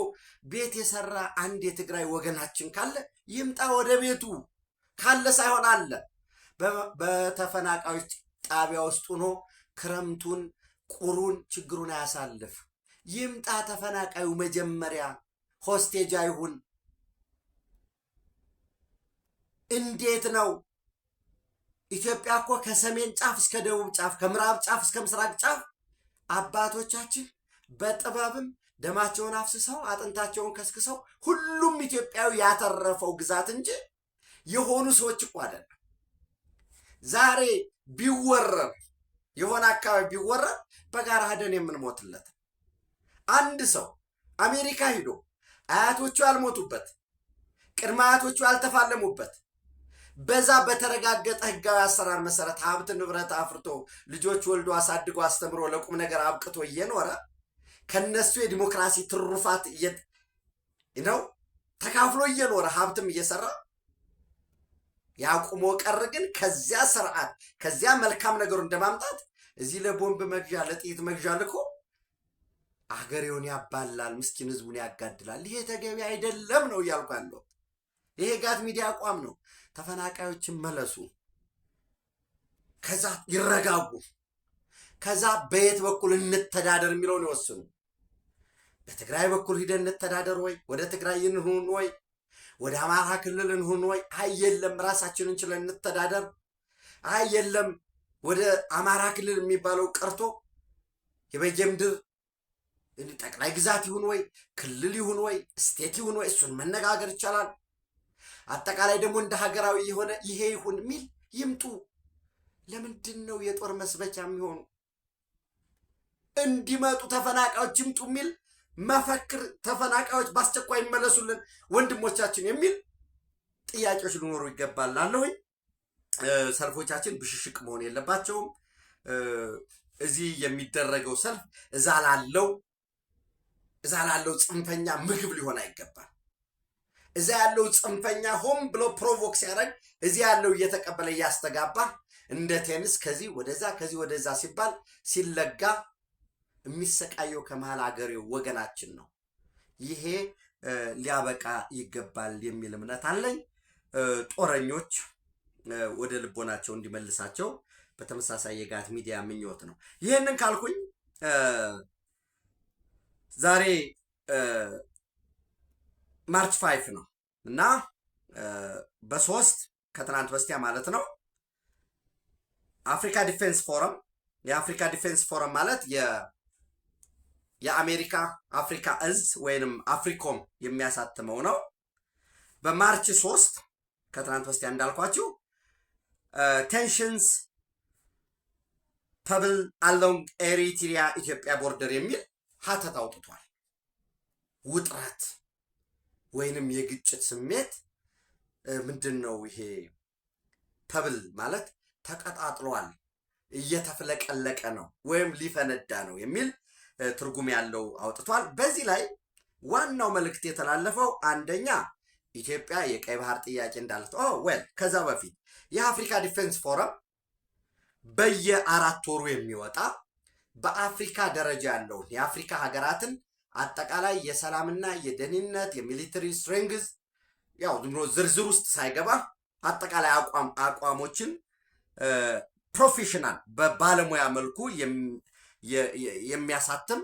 ቤት የሰራ አንድ የትግራይ ወገናችን ካለ ይምጣ ወደ ቤቱ። ካለ ሳይሆን አለ በተፈናቃዮች ጣቢያ ውስጥ ሆኖ ክረምቱን ቁሩን ችግሩን አያሳልፍ። ይምጣ ተፈናቃዩ መጀመሪያ ሆስቴጅ አይሁን። እንዴት ነው ኢትዮጵያ እኮ ከሰሜን ጫፍ እስከ ደቡብ ጫፍ ከምዕራብ ጫፍ እስከ ምስራቅ ጫፍ አባቶቻችን በጥበብም ደማቸውን አፍስሰው አጥንታቸውን ከስክሰው ሁሉም ኢትዮጵያዊ ያተረፈው ግዛት እንጂ የሆኑ ሰዎች እኮ አይደለም። ዛሬ ቢወረር የሆነ አካባቢ ቢወረር በጋራ ሄደን የምንሞትለት አንድ ሰው አሜሪካ ሂዶ አያቶቹ ያልሞቱበት ቅድመ አያቶቹ ያልተፋለሙበት በዛ በተረጋገጠ ህጋዊ አሰራር መሰረት ሀብት ንብረት አፍርቶ ልጆች ወልዶ አሳድጎ አስተምሮ ለቁም ነገር አብቅቶ እየኖረ ከነሱ የዲሞክራሲ ትሩፋት ነው ተካፍሎ እየኖረ ሀብትም እየሰራ ያቁሞ ቀር ግን ከዚያ ስርዓት ከዚያ መልካም ነገሩ እንደማምጣት እዚህ ለቦምብ መግዣ ለጥይት መግዣ ልኮ አገሬውን ያባላል፣ ምስኪን ህዝቡን ያጋድላል። ይሄ ተገቢ አይደለም ነው እያልኩ ያለው። ይሄ ጋት ሚዲያ አቋም ነው። ተፈናቃዮችን መለሱ፣ ከዛ ይረጋጉ፣ ከዛ በየት በኩል እንተዳደር የሚለውን ይወስኑ። በትግራይ በኩል ሂደን እንተዳደር ወይ ወደ ትግራይ እንሁን ወይ ወደ አማራ ክልል እንሁን ወይ? አይ የለም ራሳችንን ችለን እንተዳደር። አይ የለም ወደ አማራ ክልል የሚባለው ቀርቶ የበጌምድር ጠቅላይ ግዛት ይሁን ወይ ክልል ይሁን ወይ ስቴት ይሁን ወይ እሱን መነጋገር ይቻላል። አጠቃላይ ደግሞ እንደ ሀገራዊ የሆነ ይሄ ይሁን የሚል ይምጡ። ለምንድን ነው የጦር መስበቻ የሚሆኑ? እንዲመጡ ተፈናቃዮች ይምጡ የሚል መፈክር፣ ተፈናቃዮች በአስቸኳይ ይመለሱልን ወንድሞቻችን የሚል ጥያቄዎች ሊኖሩ ይገባል አለሁኝ። ሰልፎቻችን ብሽሽቅ መሆን የለባቸውም። እዚህ የሚደረገው ሰልፍ እዛ ላለው ጽንፈኛ ምግብ ሊሆን አይገባል። እዛ ያለው ጽንፈኛ ሆም ብሎ ፕሮቮክ ሲያደርግ እዚህ ያለው እየተቀበለ እያስተጋባ እንደ ቴኒስ ከዚህ ወደዛ ከዚህ ወደዛ ሲባል ሲለጋ የሚሰቃየው ከመሃል አገሬው ወገናችን ነው። ይሄ ሊያበቃ ይገባል የሚል እምነት አለኝ። ጦረኞች ወደ ልቦናቸው እንዲመልሳቸው በተመሳሳይ የጋት ሚዲያ ምኞት ነው። ይህንን ካልኩኝ ዛሬ ማርች 5 ነው እና በ3 ከትናንት በስቲያ ማለት ነው አፍሪካ ዲፌንስ ፎረም የአፍሪካ ዲፌንስ ፎረም ማለት የአሜሪካ አፍሪካ እዝ ወይንም አፍሪኮም የሚያሳትመው ነው። በማርች 3 ከትናንት በስቲያ እንዳልኳችሁ ቴንሽንስ ፐብል አሎንግ ኤሪትሪያ ኢትዮጵያ ቦርደር የሚል ሀተት አውጥቷል። ውጥረት ወይንም የግጭት ስሜት ምንድን ነው? ይሄ ፐብል ማለት ተቀጣጥሏል፣ እየተፍለቀለቀ ነው ወይም ሊፈነዳ ነው የሚል ትርጉም ያለው አውጥቷል። በዚህ ላይ ዋናው መልእክት የተላለፈው አንደኛ ኢትዮጵያ የቀይ ባህር ጥያቄ እንዳለት ከዛ በፊት የአፍሪካ ዲፌንስ ፎረም በየ4 ወሩ የሚወጣ በአፍሪካ ደረጃ ያለውን የአፍሪካ ሀገራትን አጠቃላይ የሰላምና የደህንነት የሚሊተሪ ስትሬንግዝ ያው ዝም ብሎ ዝርዝር ውስጥ ሳይገባ አጠቃላይ አቋሞችን ፕሮፌሽናል በባለሙያ መልኩ የሚያሳትም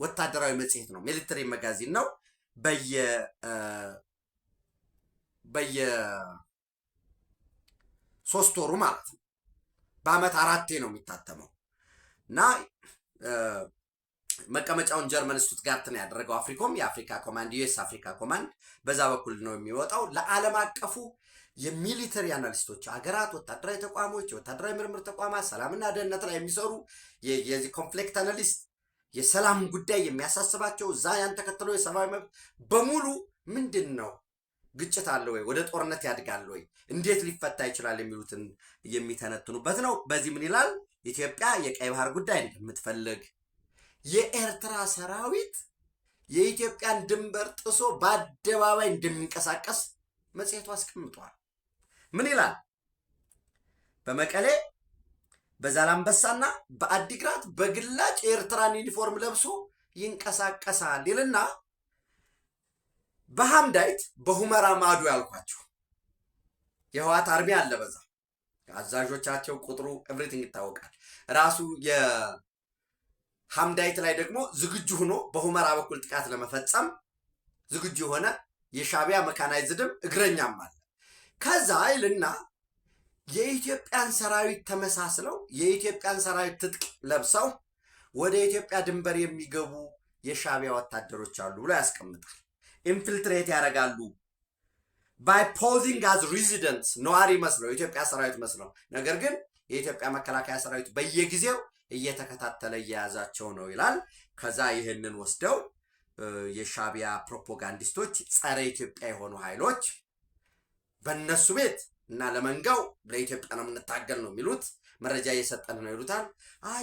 ወታደራዊ መጽሔት ነው። ሚሊተሪ መጋዚን ነው። በየ3 ወሩ ማለት ነው። በአመት 4 ነው የሚታተመው እና መቀመጫውን ጀርመን ስቱትጋርት ነው ያደረገው። አፍሪኮም የአፍሪካ ኮማንድ ዩኤስ አፍሪካ ኮማንድ በዛ በኩል ነው የሚወጣው። ለዓለም አቀፉ የሚሊተሪ አናሊስቶች ሀገራት፣ ወታደራዊ ተቋሞች፣ የወታደራዊ ምርምር ተቋማት፣ ሰላምና ደህንነት ላይ የሚሰሩ የዚህ ኮንፍሊክት አናሊስት የሰላም ጉዳይ የሚያሳስባቸው እዛ ያን ተከትሎ የሰብአዊ መብት በሙሉ ምንድን ነው ግጭት አለ ወይ፣ ወደ ጦርነት ያድጋል ወይ፣ እንዴት ሊፈታ ይችላል የሚሉትን የሚተነትኑበት ነው። በዚህ ምን ይላል? ኢትዮጵያ የቀይ ባህር ጉዳይ እንደምትፈልግ፣ የኤርትራ ሰራዊት የኢትዮጵያን ድንበር ጥሶ በአደባባይ እንደሚንቀሳቀስ መጽሔቱ አስቀምጧል። ምን ይላል? በመቀሌ በዛላምበሳና በአዲግራት በግላጭ የኤርትራን ዩኒፎርም ለብሶ ይንቀሳቀሳል ይልና በሐምዳይት በሁመራ ማዶ ያልኳቸው የህወሓት አርሚ አለ። በዛ አዛዦቻቸው ቁጥሩ ኤቭሪቲንግ ይታወቃል። ራሱ የሐምዳይት ላይ ደግሞ ዝግጁ ሆኖ በሁመራ በኩል ጥቃት ለመፈጸም ዝግጁ የሆነ የሻዕቢያ መካናይዝድም እግረኛም አለ። ከዛ ይልና የኢትዮጵያን ሰራዊት ተመሳስለው የኢትዮጵያን ሰራዊት ትጥቅ ለብሰው ወደ ኢትዮጵያ ድንበር የሚገቡ የሻዕቢያ ወታደሮች አሉ ብሎ ያስቀምጣል። ኢንፊልትሬት ያደርጋሉ ባይ ፖዚንግ አዝ ሬዚደንትስ፣ ነዋሪ መስለው የኢትዮጵያ ሰራዊት መስለው፣ ነገር ግን የኢትዮጵያ መከላከያ ሰራዊት በየጊዜው እየተከታተለ እየያዛቸው ነው ይላል። ከዛ ይህንን ወስደው የሻዕቢያ ፕሮፓጋንዲስቶች ጸረ ኢትዮጵያ የሆኑ ኃይሎች በእነሱ ቤት እና ለመንጋው ለኢትዮጵያ ነው የምንታገል ነው የሚሉት፣ መረጃ እየሰጠን ነው ይሉታል።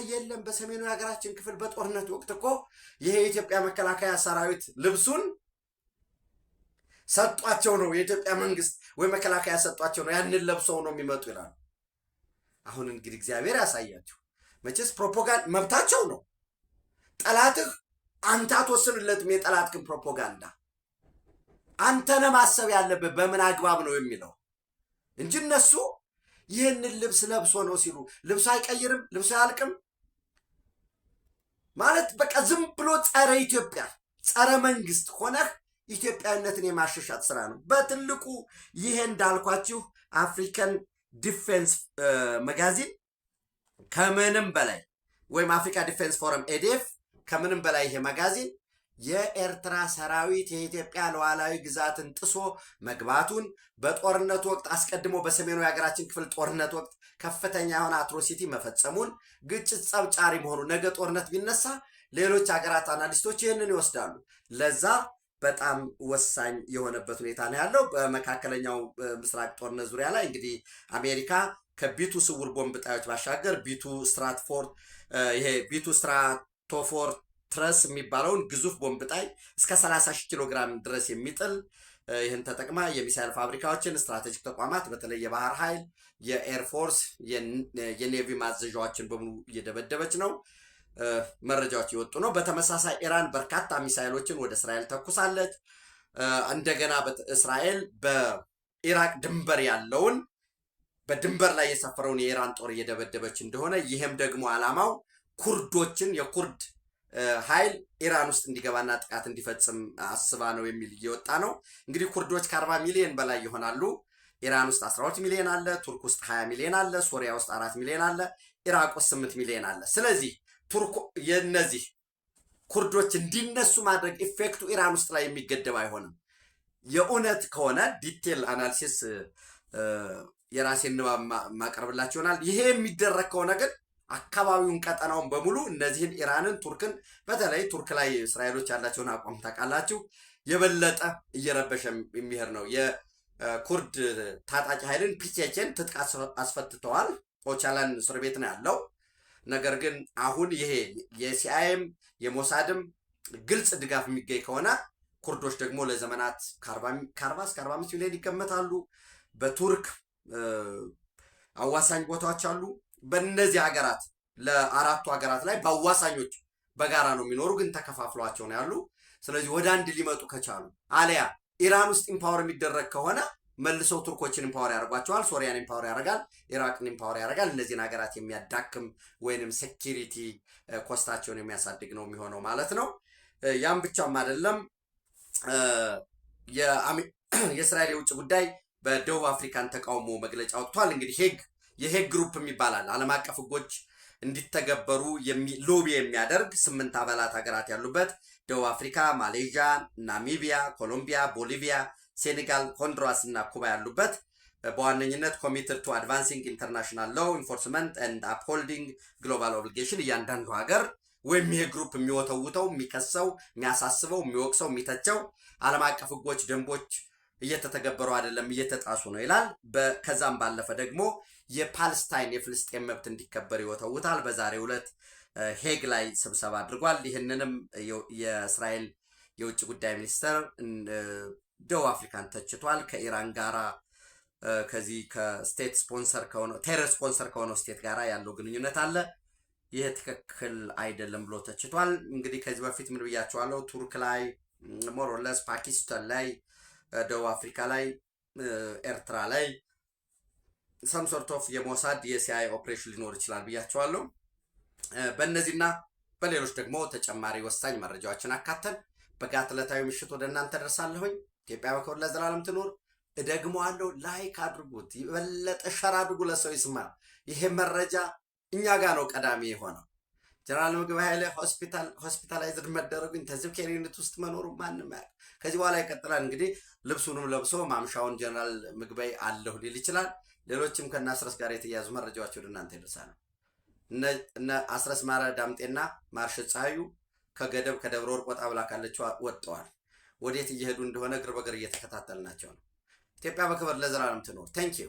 የለም በሰሜኑ የሀገራችን ክፍል በጦርነት ወቅት እኮ ይሄ የኢትዮጵያ መከላከያ ሰራዊት ልብሱን ሰጧቸው ነው፣ የኢትዮጵያ መንግስት ወይ መከላከያ ሰጧቸው ነው፣ ያንን ለብሰው ነው የሚመጡ ይላሉ። አሁን እንግዲህ እግዚአብሔር ያሳያቸው። መቼስ ፕሮፓጋንዳ መብታቸው ነው። ጠላትህ አንተ አትወስንለትም። የጠላትህን ፕሮፓጋንዳ አንተ ነህ ማሰብ ያለብህ በምን አግባብ ነው የሚለው እንጂ እነሱ ይህንን ልብስ ለብሶ ነው ሲሉ ልብሱ አይቀይርም፣ ልብሱ አያልቅም ማለት በቃ ዝም ብሎ ጸረ ኢትዮጵያ ጸረ መንግስት ሆነህ ኢትዮጵያዊነትን የማሸሻት ስራ ነው በትልቁ። ይሄ እንዳልኳችሁ አፍሪካን ዲፌንስ መጋዚን ከምንም በላይ ወይም አፍሪካ ዲፌንስ ፎረም ኤዲኤፍ ከምንም በላይ ይሄ መጋዚን የኤርትራ ሰራዊት የኢትዮጵያ ሉዓላዊ ግዛትን ጥሶ መግባቱን በጦርነቱ ወቅት አስቀድሞ በሰሜኑ የሀገራችን ክፍል ጦርነት ወቅት ከፍተኛ የሆነ አትሮሲቲ መፈጸሙን፣ ግጭት ጸብጫሪ መሆኑ፣ ነገ ጦርነት ቢነሳ ሌሎች ሀገራት አናሊስቶች ይህንን ይወስዳሉ። ለዛ በጣም ወሳኝ የሆነበት ሁኔታ ነው ያለው። በመካከለኛው ምስራቅ ጦርነት ዙሪያ ላይ እንግዲህ አሜሪካ ከቢቱ ስውር ቦምብ ጣዮች ባሻገር ቢቱ ስትራቶፎር ትረስ የሚባለውን ግዙፍ ቦምብ ጣይ እስከ 30,000 ኪሎ ግራም ድረስ የሚጥል ይህን ተጠቅማ የሚሳይል ፋብሪካዎችን፣ ስትራቴጂክ ተቋማት በተለይ የባህር ኃይል፣ የኤርፎርስ፣ የኔቪ ማዘዣዎችን በሙሉ እየደበደበች ነው። መረጃዎች የወጡ ነው። በተመሳሳይ ኢራን በርካታ ሚሳይሎችን ወደ እስራኤል ተኩሳለች። እንደገና እስራኤል በኢራቅ ድንበር ያለውን በድንበር ላይ የሰፈረውን የኢራን ጦር እየደበደበች እንደሆነ፣ ይህም ደግሞ ዓላማው ኩርዶችን የኩርድ ኃይል ኢራን ውስጥ እንዲገባና ጥቃት እንዲፈጽም አስባ ነው የሚል እየወጣ ነው። እንግዲህ ኩርዶች ከ40 ሚሊዮን በላይ ይሆናሉ። ኢራን ውስጥ 12 ሚሊዮን አለ፣ ቱርክ ውስጥ 20 ሚሊዮን አለ፣ ሶሪያ ውስጥ 4 ሚሊዮን አለ፣ ኢራቅ ውስጥ 8 ሚሊዮን አለ። ስለዚህ የነዚህ ኩርዶች እንዲነሱ ማድረግ ኢፌክቱ ኢራን ውስጥ ላይ የሚገደብ አይሆንም። የእውነት ከሆነ ዲቴል አናሊሲስ የራሴን ንባብ ማቀርብላችሁ ይሆናል። ይሄ የሚደረግ ከሆነ ግን አካባቢውን ቀጠናውን በሙሉ እነዚህን ኢራንን፣ ቱርክን በተለይ ቱርክ ላይ እስራኤሎች ያላቸውን አቋም ታውቃላችሁ፣ የበለጠ እየረበሸ የሚሄድ ነው። የኩርድ ታጣቂ ኃይልን ፒኬኬን ትጥቅ አስፈትተዋል። ኦቻላን እስር ቤት ነው ያለው። ነገር ግን አሁን ይሄ የሲአይኤም የሞሳድም ግልጽ ድጋፍ የሚገኝ ከሆነ ኩርዶች ደግሞ ለዘመናት ከ40 እስከ 45 ሚሊዮን ይገመታሉ። በቱርክ አዋሳኝ ቦታዎች አሉ። በእነዚህ ሀገራት ለአራቱ ሀገራት ላይ በአዋሳኞች በጋራ ነው የሚኖሩ፣ ግን ተከፋፍሏቸው ነው ያሉ። ስለዚህ ወደ አንድ ሊመጡ ከቻሉ አሊያ ኢራን ውስጥ ኢምፓወር የሚደረግ ከሆነ መልሰው ቱርኮችን ኢምፓወር ያደርጓቸዋል፣ ሶሪያን ኢምፓወር ያደርጋል፣ ኢራቅን ኢምፓወር ያደርጋል። እነዚህን ሀገራት የሚያዳክም ወይንም ሴኪሪቲ ኮስታቸውን የሚያሳድግ ነው የሚሆነው ማለት ነው። ያም ብቻም አይደለም። የእስራኤል የውጭ ጉዳይ በደቡብ አፍሪካን ተቃውሞ መግለጫ ወጥቷል። እንግዲህ ሄግ የሄግ ግሩፕ ይባላል። ዓለም አቀፍ ህጎች እንዲተገበሩ ሎቢ የሚያደርግ 8 አባላት ሀገራት ያሉበት ደቡብ አፍሪካ፣ ማሌዥያ፣ ናሚቢያ፣ ኮሎምቢያ፣ ቦሊቪያ፣ ሴኔጋል፣ ሆንዱራስ እና ኩባ ያሉበት በዋነኝነት ኮሚትድ ቱ አድቫንሲንግ ኢንተርናሽናል ሎው ኢንፎርስመንት ኤንድ አፕሆልዲንግ ግሎባል ኦብሊጌሽን እያንዳንዱ ሀገር ወይም ይሄ ግሩፕ የሚወተውተው የሚከሰው የሚያሳስበው የሚወቅሰው የሚተቸው ዓለም አቀፍ ህጎች ደንቦች እየተተገበሩ አይደለም እየተጣሱ ነው ይላል። ከዛም ባለፈ ደግሞ የፓለስታይን የፍልስጤም መብት እንዲከበር ይወተውታል። በዛሬው ዕለት ሄግ ላይ ስብሰባ አድርጓል። ይህንንም የእስራኤል የውጭ ጉዳይ ሚኒስትር ደቡብ አፍሪካን ተችቷል። ከኢራን ጋራ ከዚህ ከስቴት ስፖንሰር ከሆነው ቴረር ስፖንሰር ከሆነው ስቴት ጋራ ያለው ግንኙነት አለ፣ ይህ ትክክል አይደለም ብሎ ተችቷል። እንግዲህ ከዚህ በፊት ምን ብያቸዋለሁ? ቱርክ ላይ ሞሮለስ፣ ፓኪስታን ላይ፣ ደቡብ አፍሪካ ላይ፣ ኤርትራ ላይ ሰም ሶርት ኦፍ የሞሳድ የሲአይኤ ኦፕሬሽን ሊኖር ይችላል ብያቸዋለሁ። በእነዚህና በሌሎች ደግሞ ተጨማሪ ወሳኝ መረጃዎችን አካተን በጋት ዕለታዊ ምሽት ወደ እናንተ ደርሳለሁኝ። ኢትዮጵያ በክብር ለዘላለም ትኖር። እደግመዋለሁ፣ ላይክ አድርጉት፣ የበለጠ ሸር አድርጉ፣ ለሰው ይስማ። ይሄ መረጃ እኛ ጋር ነው ቀዳሚ የሆነው። ጀነራል ምግበይ ኃይለ ሆስፒታላይዝድ መደረጉ ኢንተንሲቭ ኬር ዩኒት ውስጥ መኖሩ ማንም ያውቅ። ከዚህ በኋላ ይቀጥላል። እንግዲህ ልብሱንም ለብሶ ማምሻውን ጀነራል ምግበይ አለሁ ሊል ይችላል። ሌሎችም ከነ አስረስ ጋር የተያዙ መረጃዎች ወደ እናንተ ይደርሳሉ። እነ አስረስ ማረ ዳምጤና ማርሽ ፀሐዩ ከገደብ ከደብረ ወርቅ ወጣ ብላ ካለችው ወጥተዋል። ወዴት እየሄዱ እንደሆነ እግር በእግር እየተከታተልናቸው ነው። ኢትዮጵያ በክብር ለዘላለም ትኖር። ቴንኪዩ